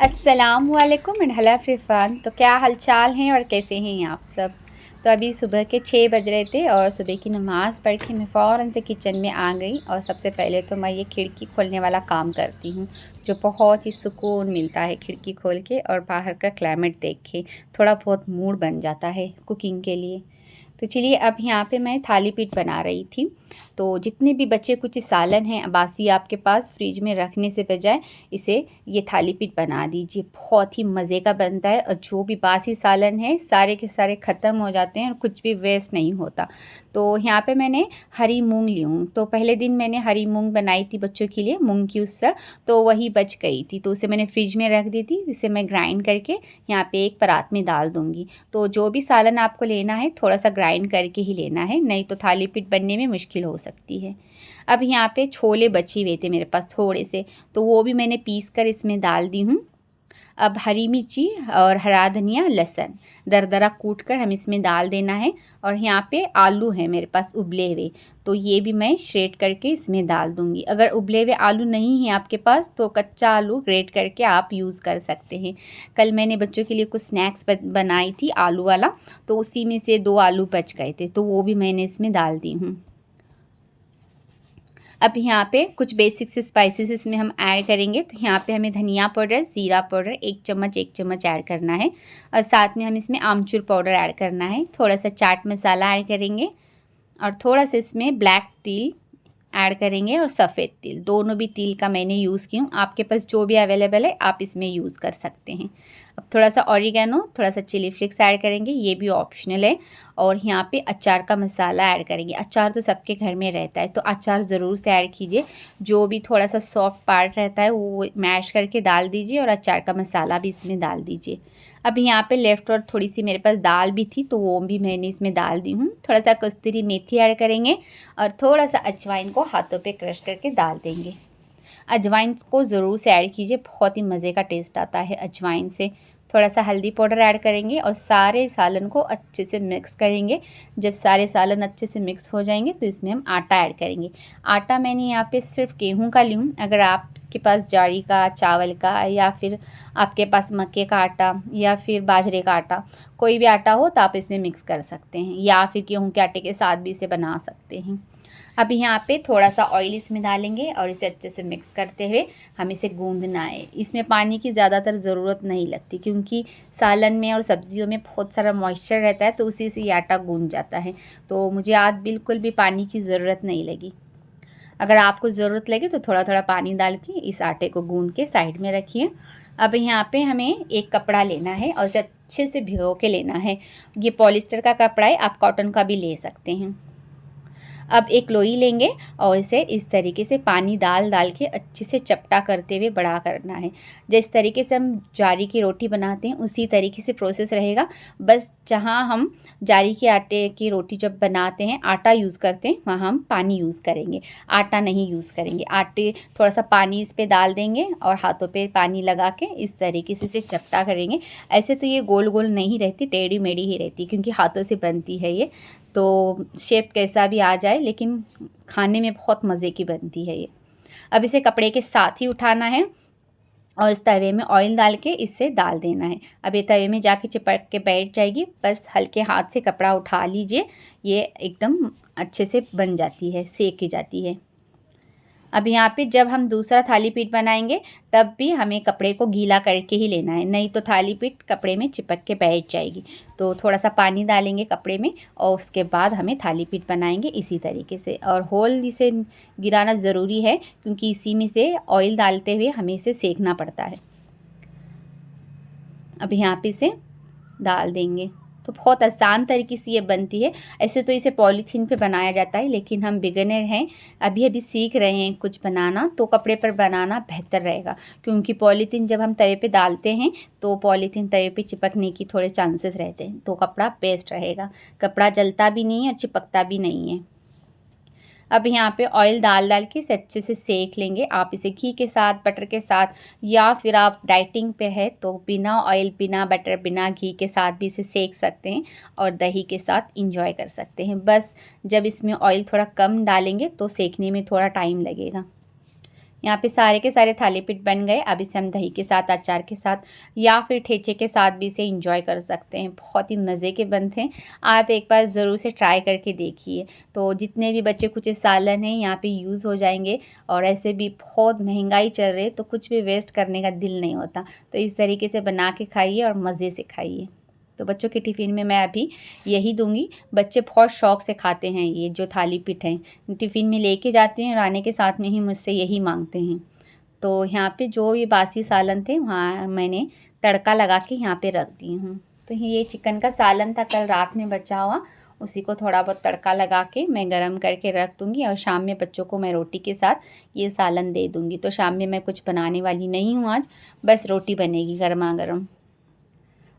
अस्सलामुअलैकुम and hello everyone. तो क्या हालचाल हैं और कैसे हैं आप सब। तो अभी सुबह के 6 बज रहे थे और सुबह की नमाज़ पढ़ के मैं फ़ौरन से किचन में आ गई। और सबसे पहले तो मैं ये खिड़की खोलने वाला काम करती हूँ, जो बहुत ही सुकून मिलता है खिड़की खोल के और बाहर का क्लाइमेट देख के थोड़ा बहुत मूड बन जाता है कुकिंग के लिए। तो चलिए, अब यहाँ पे मैं थाली पीठ बना रही थी। तो जितने भी बचे कुछ सालन हैं बासी, आपके पास फ्रिज में रखने से बजाय इसे ये थाली पीठ बना दीजिए, बहुत ही मज़े का बनता है। और जो भी बासी सालन है सारे के सारे ख़त्म हो जाते हैं और कुछ भी वेस्ट नहीं होता। तो यहाँ पे मैंने हरी मूंग ली हूँ। तो पहले दिन मैंने हरी मूंग बनाई थी बच्चों के लिए, मूंग की उसर, तो वही बच गई थी, तो उसे मैंने फ्रिज में रख दी थी। इसे मैं ग्राइंड करके यहाँ पे एक परात में डाल दूँगी। तो जो भी सालन आपको लेना है थोड़ा सा ग्राइंड करके ही लेना है, नहीं तो थाली पीठ बनने में मुश्किल हो सकती है। अब यहाँ पे छोले बचे हुए थे मेरे पास थोड़े से, तो वो भी मैंने पीस कर इसमें डाल दी हूँ। अब हरी मिर्ची और हरा धनिया लहसुन दरदरा कूट कर हम इसमें डाल देना है। और यहाँ पे आलू है मेरे पास उबले हुए, तो ये भी मैं श्रेड करके इसमें डाल दूँगी। अगर उबले हुए आलू नहीं है आपके पास तो कच्चा आलू ग्रेट करके आप यूज़ कर सकते हैं। कल मैंने बच्चों के लिए कुछ स्नैक्स बनाई थी आलू वाला, तो उसी में से 2 आलू बच गए थे, तो वो भी मैंने इसमें डाल दी हूँ। अब यहाँ पे कुछ बेसिक से स्पाइसेस इसमें हम ऐड करेंगे। तो यहाँ पे हमें धनिया पाउडर, ज़ीरा पाउडर 1 चम्मच ऐड करना है। और साथ में हम इसमें आमचूर पाउडर ऐड करना है, थोड़ा सा चाट मसाला ऐड करेंगे और थोड़ा सा इसमें ब्लैक तिल ऐड करेंगे और सफ़ेद तिल, दोनों भी तिल का मैंने यूज़ की हूँ। आपके पास जो भी अवेलेबल है आप इसमें यूज़ कर सकते हैं। अब थोड़ा सा ऑरिगेनो, थोड़ा सा चिली फ्लेक्स ऐड करेंगे, ये भी ऑप्शनल है। और यहाँ पे अचार का मसाला ऐड करेंगे। अचार तो सबके घर में रहता है, तो अचार ज़रूर से ऐड कीजिए। जो भी थोड़ा सा सॉफ्ट पार्ट रहता है वो मैश करके डाल दीजिए और अचार का मसाला भी इसमें डाल दीजिए। अब यहाँ पे लेफ्ट और थोड़ी सी मेरे पास दाल भी थी, तो वो भी मैंने इसमें डाल दी हूँ। थोड़ा सा कस्तूरी मेथी ऐड करेंगे और थोड़ा सा अजवाइन को हाथों पे क्रश करके डाल देंगे। अजवाइन को ज़रूर से ऐड कीजिए, बहुत ही मज़े का टेस्ट आता है अजवाइन से। थोड़ा सा हल्दी पाउडर ऐड करेंगे और सारे सालन को अच्छे से मिक्स करेंगे। जब सारे सालन अच्छे से मिक्स हो जाएंगे तो इसमें हम आटा ऐड करेंगे। आटा मैंने यहाँ पे सिर्फ गेहूं का ली हूँ। अगर आपके पास जारी का, चावल का, या फिर आपके पास मक्के का आटा या फिर बाजरे का आटा, कोई भी आटा हो तो आप इसमें मिक्स कर सकते हैं, या फिर गेहूँ के आटे के साथ भी इसे बना सकते हैं। अब यहाँ पे थोड़ा सा ऑयल इसमें डालेंगे और इसे अच्छे से मिक्स करते हुए हम इसे गूंदना है। इसमें पानी की ज़्यादातर ज़रूरत नहीं लगती, क्योंकि सालन में और सब्जियों में बहुत सारा मॉइस्चर रहता है, तो उसी से ये आटा गूंद जाता है। तो मुझे आज बिल्कुल भी पानी की ज़रूरत नहीं लगी। अगर आपको ज़रूरत लगे तो थोड़ा थोड़ा पानी डाल के इस आटे को गूंद के साइड में रखिए। अब यहाँ पे हमें एक कपड़ा लेना है और इसे अच्छे से भिगो के लेना है। ये पॉलिस्टर का कपड़ा है, आप कॉटन का भी ले सकते हैं। अब एक लोई लेंगे और इसे इस तरीके से पानी डाल डाल के अच्छे से चपटा करते हुए बड़ा करना है। जिस तरीके से हम जारी की रोटी बनाते हैं उसी तरीके से प्रोसेस रहेगा। बस जहाँ हम जारी के आटे की रोटी जब बनाते हैं आटा यूज़ करते हैं, वहाँ हम पानी यूज़ करेंगे, आटा नहीं यूज़ करेंगे। आटे थोड़ा सा पानी इस पर डाल देंगे और हाथों पे पानी लगा के इस तरीके से इसे चपटा करेंगे। ऐसे तो ये गोल गोल नहीं रहती, टेढ़ी मेढ़ी ही रहती, क्योंकि हाथों से बनती है ये। तो शेप कैसा भी आ जाए, लेकिन खाने में बहुत मज़े की बनती है ये। अब इसे कपड़े के साथ ही उठाना है और इस तवे में ऑयल डाल के इसे डाल देना है। अब ये तवे में जाके चिपक के बैठ जाएगी, बस हल्के हाथ से कपड़ा उठा लीजिए, ये एकदम अच्छे से बन जाती है, सेकी जाती है। अब यहाँ पे जब हम दूसरा थाली पीठ बनाएंगे तब भी हमें कपड़े को गीला करके ही लेना है, नहीं तो थाली पीठ कपड़े में चिपक के बैठ जाएगी। तो थोड़ा सा पानी डालेंगे कपड़े में और उसके बाद हमें थाली पीठ बनाएंगे इसी तरीके से। और होल इसे गिराना ज़रूरी है, क्योंकि इसी में से ऑयल डालते हुए हमें इसे सेकना पड़ता है। अब यहाँ पे इसे डाल देंगे तो बहुत आसान तरीके से ये बनती है। ऐसे तो इसे पॉलीथीन पे बनाया जाता है, लेकिन हम बिगिनर हैं, अभी अभी सीख रहे हैं कुछ बनाना, तो कपड़े पर बनाना बेहतर रहेगा। क्योंकि पॉलीथीन जब हम तवे पे डालते हैं तो पॉलीथीन तवे पे चिपकने की थोड़े चांसेस रहते हैं, तो कपड़ा बेस्ट रहेगा। कपड़ा जलता भी नहीं है और चिपकता भी नहीं है। अब यहाँ पे ऑयल डाल डाल के इसे अच्छे से सेक लेंगे। आप इसे घी के साथ, बटर के साथ, या फिर आप डाइटिंग पे है तो बिना ऑयल, बिना बटर, बिना घी के साथ भी इसे सेक सकते हैं और दही के साथ इंजॉय कर सकते हैं। बस जब इसमें ऑयल थोड़ा कम डालेंगे तो सेकने में थोड़ा टाइम लगेगा। यहाँ पे सारे के सारे थाली पीठ बन गए। अब इसे हम दही के साथ, अचार के साथ या फिर ठेचे के साथ भी इसे इंजॉय कर सकते हैं। बहुत ही मज़े के बनते हैं, आप एक बार ज़रूर से ट्राई करके देखिए। तो जितने भी बच्चे कुछ सालन हैं यहाँ पे यूज़ हो जाएंगे, और ऐसे भी बहुत महंगाई चल रही है तो कुछ भी वेस्ट करने का दिल नहीं होता। तो इस तरीके से बना के खाइए और मज़े से खाइए। तो बच्चों के टिफ़िन में मैं अभी यही दूंगी। बच्चे बहुत शौक़ से खाते हैं ये जो थाली पीठ हैं, टिफ़िन में लेके जाते हैं और आने के साथ में ही मुझसे यही मांगते हैं। तो यहाँ पे जो ये बासी सालन थे वहाँ मैंने तड़का लगा के यहाँ पे रख दी हूँ। तो ये चिकन का सालन था कल रात में बचा हुआ, उसी को थोड़ा बहुत तड़का लगा के मैं गरम करके रख दूँगी और शाम में बच्चों को मैं रोटी के साथ ये सालन दे दूँगी। तो शाम में मैं कुछ बनाने वाली नहीं हूँ आज, बस रोटी बनेगी गर्मा गर्म।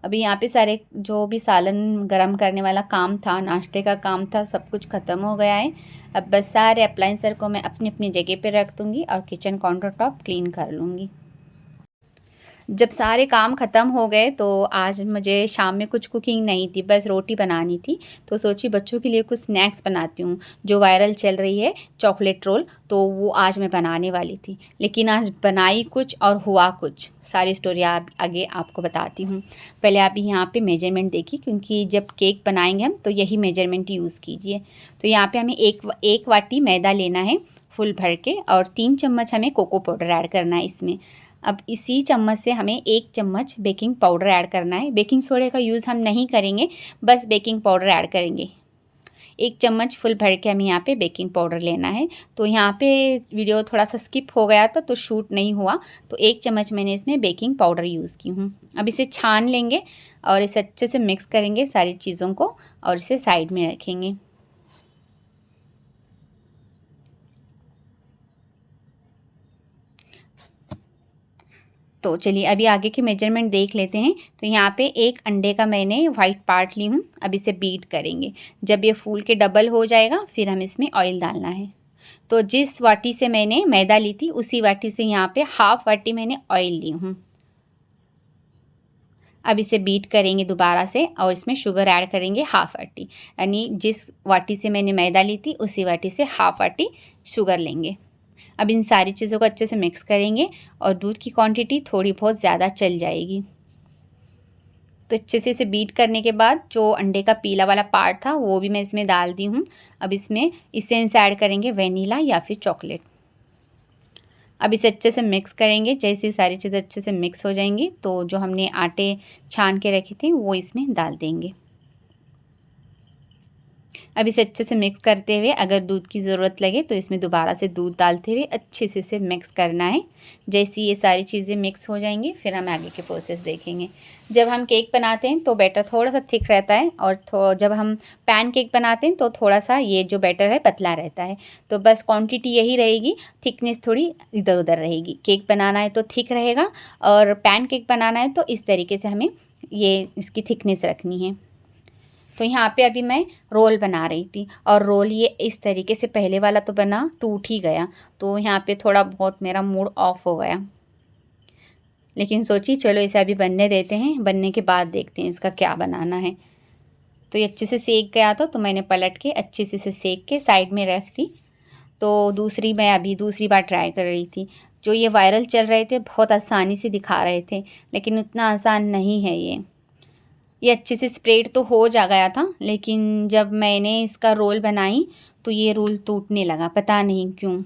अभी यहाँ पे सारे जो भी सालन गरम करने वाला काम था, नाश्ते का काम था, सब कुछ ख़त्म हो गया है। अब बस सारे अप्लाइंसर को मैं अपनी अपनी जगह पे रख दूँगी और किचन काउंटर टॉप क्लीन कर लूँगी। जब सारे काम ख़त्म हो गए तो आज मुझे शाम में कुछ कुकिंग नहीं थी, बस रोटी बनानी थी। तो सोची बच्चों के लिए कुछ स्नैक्स बनाती हूँ। जो वायरल चल रही है चॉकलेट रोल, तो वो आज मैं बनाने वाली थी, लेकिन आज बनाई कुछ और हुआ कुछ। सारी स्टोरी आगे आपको बताती हूँ। पहले आप यहाँ पे मेजरमेंट देखिए, क्योंकि जब केक बनाएंगे हम तो यही मेजरमेंट यूज़ कीजिए। तो यहाँ पर हमें एक वाटी मैदा लेना है फुल भर के, और 3 चम्मच हमें कोको पाउडर ऐड करना है इसमें। अब इसी चम्मच से हमें 1 चम्मच बेकिंग पाउडर ऐड करना है। बेकिंग सोडे का यूज़ हम नहीं करेंगे, बस बेकिंग पाउडर ऐड करेंगे। 1 चम्मच फुल भर के हमें यहाँ पे बेकिंग पाउडर लेना है। तो यहाँ पे वीडियो थोड़ा सा स्किप हो गया था तो शूट नहीं हुआ, तो 1 चम्मच मैंने इसमें बेकिंग पाउडर यूज़ की हूँ। अब इसे छान लेंगे और इसे अच्छे से मिक्स करेंगे सारी चीज़ों को, और इसे साइड में रखेंगे। तो चलिए अभी आगे के मेजरमेंट देख लेते हैं। तो यहाँ पे 1 अंडे का मैंने वाइट पार्ट ली हूँ। अब इसे बीट करेंगे। जब ये फूल के डबल हो जाएगा फिर हम इसमें ऑयल डालना है। तो जिस वाटी से मैंने मैदा ली थी उसी वाटी से यहाँ पे हाफ वाटी मैंने ऑयल ली हूँ। अब इसे बीट करेंगे दोबारा से, और इसमें शुगर ऐड करेंगे हाफ वाटी, यानी जिस वाटी से मैंने मैदा ली थी उसी वाटी से हाफ वाटी शुगर लेंगे। अब इन सारी चीज़ों को अच्छे से मिक्स करेंगे, और दूध की क्वांटिटी थोड़ी बहुत ज़्यादा चल जाएगी। तो अच्छे से इसे बीट करने के बाद जो अंडे का पीला वाला पार्ट था वो भी मैं इसमें डाल दी हूँ। अब इसमें इसेंस ऐड करेंगे वेनीला या फिर चॉकलेट। अब इसे अच्छे से मिक्स करेंगे। जैसे सारी चीज़ें अच्छे से मिक्स हो जाएंगी तो जो हमने आटे छान के रखे थे वो इसमें डाल देंगे। अब इसे अच्छे से मिक्स करते हुए अगर दूध की ज़रूरत लगे तो इसमें दोबारा से दूध डालते हुए अच्छे से इसे मिक्स करना है। जैसे ये सारी चीज़ें मिक्स हो जाएंगी फिर हम आगे के प्रोसेस देखेंगे। जब हम केक बनाते हैं तो बैटर थोड़ा सा थिक रहता है, और जब हम पैन केक बनाते हैं तो थोड़ा सा ये जो बैटर है पतला रहता है। तो बस क्वांटिटी यही रहेगी, थिकनेस थोड़ी इधर उधर रहेगी। केक बनाना है तो थिक रहेगा, और पैन केक बनाना है तो इस तरीके से हमें ये इसकी थिकनेस रखनी है। तो यहाँ पे अभी मैं रोल बना रही थी, और रोल ये इस तरीके से पहले वाला तो बना टूट ही गया, तो यहाँ पे थोड़ा बहुत मेरा मूड ऑफ हो गया। लेकिन सोची चलो इसे अभी बनने देते हैं, बनने के बाद देखते हैं इसका क्या बनाना है। तो ये अच्छे से सेक गया था तो मैंने पलट के अच्छे से इसे सेक के साइड में रख दी। तो मैं अभी दूसरी बार ट्राई कर रही थी। जो ये वायरल चल रहे थे बहुत आसानी से दिखा रहे थे, लेकिन उतना आसान नहीं है ये अच्छे से स्प्रेड तो हो जा गया था, लेकिन जब मैंने इसका रोल बनाई तो ये रोल टूटने लगा, पता नहीं क्यों।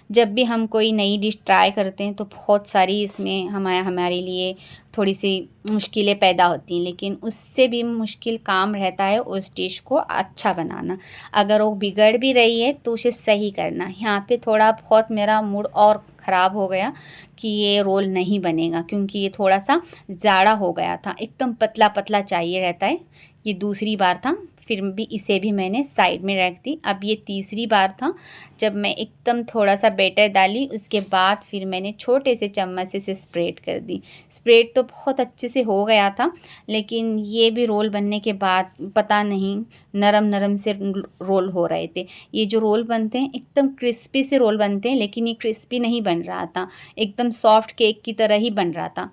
जब भी हम कोई नई डिश ट्राई करते हैं तो बहुत सारी इसमें हमारे लिए थोड़ी सी मुश्किलें पैदा होती हैं, लेकिन उससे भी मुश्किल काम रहता है उस डिश को अच्छा बनाना। अगर वो बिगड़ भी रही है तो उसे सही करना। यहाँ पे थोड़ा बहुत मेरा मूड और ख़राब हो गया कि ये रोल नहीं बनेगा, क्योंकि ये थोड़ा सा ज़ाड़ा हो गया था, एकदम पतला पतला चाहिए रहता है। ये दूसरी बार था, फिर भी इसे भी मैंने साइड में रख दी। अब ये तीसरी बार था जब मैं एकदम थोड़ा सा बैटर डाली, उसके बाद फिर मैंने छोटे से चम्मच से इसे स्प्रेड कर दी। स्प्रेड तो बहुत अच्छे से हो गया था, लेकिन ये भी रोल बनने के बाद पता नहीं नरम नरम से रोल हो रहे थे। ये जो रोल बनते हैं एकदम क्रिस्पी से रोल बनते हैं, लेकिन ये क्रिस्पी नहीं बन रहा था, एकदम सॉफ्ट केक की तरह ही बन रहा था।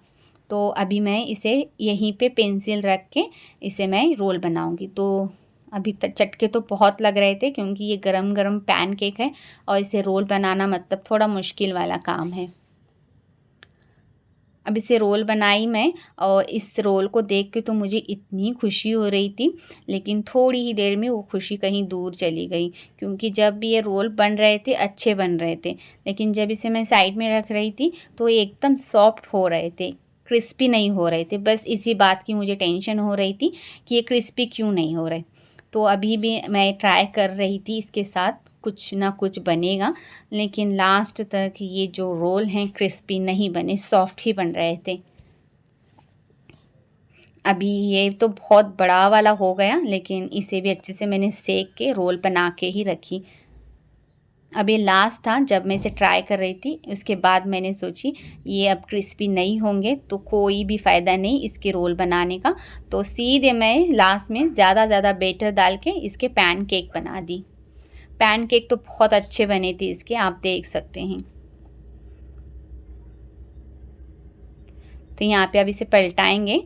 तो अभी मैं इसे यहीं पे पेंसिल रख के इसे मैं रोल बनाऊंगी। तो अभी तक चटके तो बहुत लग रहे थे क्योंकि ये गरम गरम पैन केक है और इसे रोल बनाना मतलब थोड़ा मुश्किल वाला काम है। अब इसे रोल बनाई मैं और इस रोल को देख के तो मुझे इतनी खुशी हो रही थी, लेकिन थोड़ी ही देर में वो खुशी कहीं दूर चली गई क्योंकि जब भी ये रोल बन रहे थे अच्छे बन रहे थे, लेकिन जब इसे मैं साइड में रख रही थी तो ये एकदम सॉफ्ट हो रहे थे, क्रिस्पी नहीं हो रहे थे। बस इसी बात की मुझे टेंशन हो रही थी कि ये क्रिस्पी क्यों नहीं हो रहे। तो अभी भी मैं ट्राई कर रही थी इसके साथ कुछ ना कुछ बनेगा, लेकिन लास्ट तक ये जो रोल हैं क्रिस्पी नहीं बने, सॉफ्ट ही बन रहे थे। अभी ये तो बहुत बड़ा वाला हो गया, लेकिन इसे भी अच्छे से मैंने सेक के रोल बना के ही रखी। अब ये लास्ट था जब मैं इसे ट्राई कर रही थी, उसके बाद मैंने सोची ये अब क्रिस्पी नहीं होंगे तो कोई भी फ़ायदा नहीं इसके रोल बनाने का, तो सीधे मैं लास्ट में ज़्यादा बेटर डाल के इसके पैन केक बना दी। पैन केक तो बहुत अच्छे बने थे इसके, आप देख सकते हैं। तो यहाँ पे अब इसे पलटाएंगे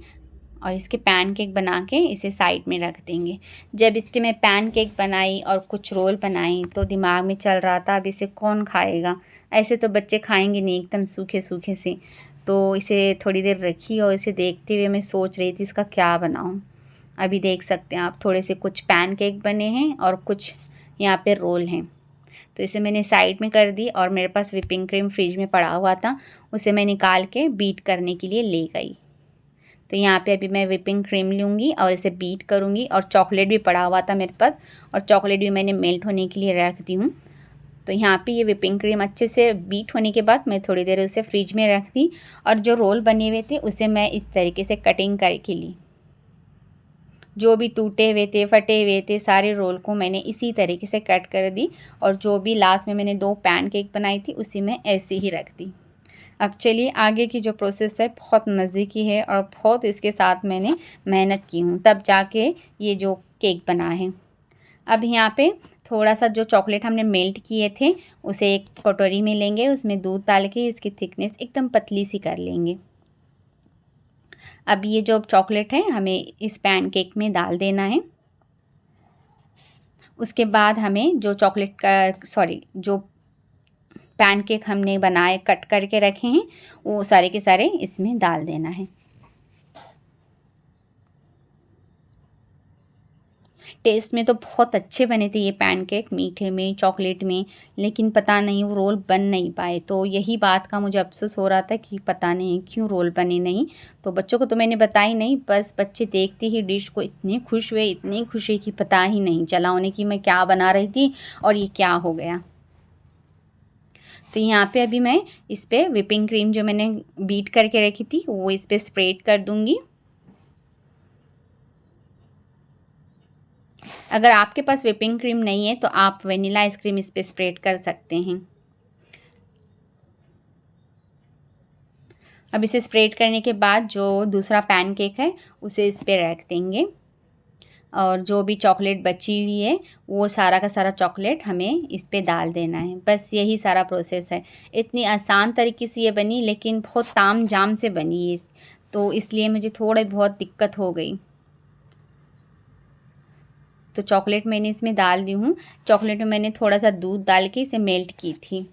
और इसके पैन केक बना के इसे साइड में रख देंगे। जब इसके मैं पैन केक बनाई और कुछ रोल बनाई तो दिमाग में चल रहा था अब इसे कौन खाएगा, ऐसे तो बच्चे खाएंगे नहीं एकदम सूखे सूखे से। तो इसे थोड़ी देर रखी और इसे देखते हुए मैं सोच रही थी इसका क्या बनाऊँ। अभी देख सकते हैं आप थोड़े से कुछ पैन केक बने हैं और कुछ यहाँ पे रोल हैं। तो इसे मैंने साइड में कर दी और मेरे पास व्हिपिंग क्रीम फ्रिज में पड़ा हुआ था, उसे मैं निकाल के बीट करने के लिए ले गई। तो यहाँ पे अभी मैं व्हिपिंग क्रीम लूँगी और इसे बीट करूँगी, और चॉकलेट भी पड़ा हुआ था मेरे पास और चॉकलेट भी मैंने मेल्ट होने के लिए रख दी हूँ। तो यहाँ पे ये व्हिपिंग क्रीम अच्छे से बीट होने के बाद मैं थोड़ी देर उसे फ्रिज में रख दी और जो रोल बने हुए थे उसे मैं इस तरीके से कटिंग करके ली। जो भी टूटे हुए थे फटे हुए थे सारे रोल को मैंने इसी तरीके से कट कर दी, और जो भी लास्ट में मैंने 2 पैन केक बनाई थी उसी में ऐसे ही रख दी। अब चलिए आगे की जो प्रोसेस है बहुत मज़े की है और बहुत इसके साथ मैंने मेहनत की हूँ तब जाके ये जो केक बना है। अब यहाँ पे थोड़ा सा जो चॉकलेट हमने मेल्ट किए थे उसे एक कटोरी में लेंगे, उसमें दूध डाल के इसकी थिकनेस एकदम पतली सी कर लेंगे। अब ये जो चॉकलेट है हमें इस पैन केक में डाल देना है। उसके बाद हमें जो चॉकलेट का जो पैन केक हमने बनाए कट करके रखे हैं वो सारे के सारे इसमें डाल देना है। टेस्ट में तो बहुत अच्छे बने थे ये पैन केक, मीठे में चॉकलेट में, लेकिन पता नहीं वो रोल बन नहीं पाए। तो यही बात का मुझे अफसोस हो रहा था कि पता नहीं क्यों रोल बने नहीं। तो बच्चों को तो मैंने बताई नहीं, बस बच्चे देखते ही डिश को इतने खुश हुए कि पता ही नहीं चला उन्हें कि मैं क्या बना रही थी और ये क्या हो गया। तो यहाँ पे अभी मैं इस पर व्हिपिंग क्रीम जो मैंने बीट करके रखी थी वो इस पर स्प्रेड कर दूँगी। अगर आपके पास व्हिपिंग क्रीम नहीं है तो आप वनीला आइसक्रीम इस पर स्प्रेड कर सकते हैं। अब इसे स्प्रेड करने के बाद जो दूसरा पैन केक है उसे इस पर रख देंगे, और जो भी चॉकलेट बची हुई है वो सारा का सारा चॉकलेट हमें इस पे डाल देना है। बस यही सारा प्रोसेस है। इतनी आसान तरीके से ये बनी लेकिन बहुत ताम झाम से बनी है, तो इसलिए मुझे थोड़ी बहुत दिक्कत हो गई। तो चॉकलेट मैंने इसमें डाल दी हूँ। चॉकलेट में मैंने थोड़ा सा दूध डाल के इसे मेल्ट की थी।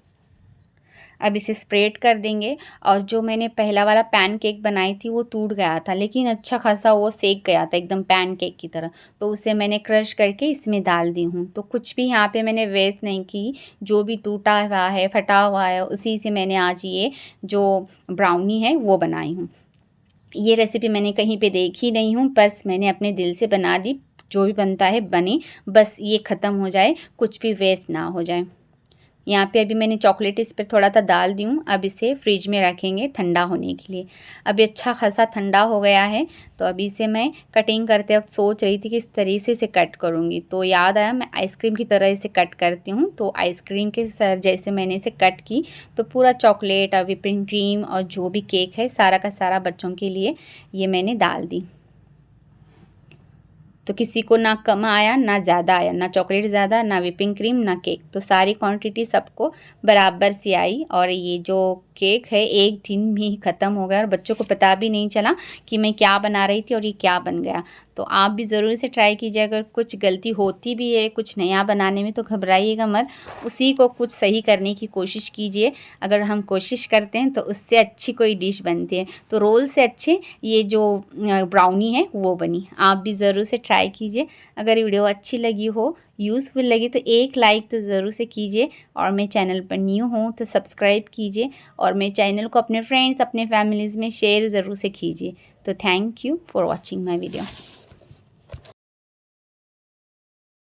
अब इसे स्प्रेड कर देंगे, और जो मैंने पहला वाला पैन केक बनाई थी वो टूट गया था लेकिन अच्छा खासा वो सेक गया था एकदम पैन केक की तरह, तो उसे मैंने क्रश करके इसमें डाल दी हूँ। तो कुछ भी यहाँ पे मैंने वेस्ट नहीं की, जो भी टूटा हुआ है फटा हुआ है उसी से मैंने आज ये जो ब्राउनी है वो बनाई हूँ। ये रेसिपी मैंने कहीं पे देखी नहीं हूँ, बस मैंने अपने दिल से बना दी। जो भी बनता है बने, बस ये ख़त्म हो जाए, कुछ भी वेस्ट ना हो जाए। यहाँ पे अभी मैंने चॉकलेट इस पर थोड़ा सा डाल दी हूँ। अब इसे फ्रिज में रखेंगे ठंडा होने के लिए। अभी अच्छा खासा ठंडा हो गया है, तो अभी इसे मैं कटिंग करते वक्त सोच रही थी कि इस तरीके से कट करूँगी, तो याद आया मैं आइसक्रीम की तरह इसे कट करती हूँ। तो आइसक्रीम के सर जैसे मैंने इसे कट की तो पूरा चॉकलेट और व्हिपिंग क्रीम और जो भी केक है सारा का सारा बच्चों के लिए ये मैंने डाल दी। तो किसी को ना कम आया ना ज़्यादा आया, ना चॉकलेट ज़्यादा ना व्हिपिंग क्रीम ना केक, तो सारी क्वांटिटी सबको बराबर सी आई। और ये जो केक है एक दिन में ही ख़त्म हो गया और बच्चों को पता भी नहीं चला कि मैं क्या बना रही थी और ये क्या बन गया। तो आप भी ज़रूर से ट्राई कीजिए। अगर कुछ गलती होती भी है कुछ नया बनाने में तो घबराइएगा मत, उसी को कुछ सही करने की कोशिश कीजिए। अगर हम कोशिश करते हैं तो उससे अच्छी कोई डिश बनती है। तो रोल से अच्छे ये जो ब्राउनी है वो बनी। आप भी ज़रूर से ट्राई कीजिए। अगर वीडियो अच्छी लगी हो, यूज़फुल लगी तो एक लाइक तो ज़रूर से कीजिए, और मैं चैनल पर न्यू हूँ तो सब्सक्राइब कीजिए, और मेरे चैनल को अपने फ्रेंड्स अपने फैमिलीज़ में शेयर ज़रूर से कीजिए। तो thank you for watching my video.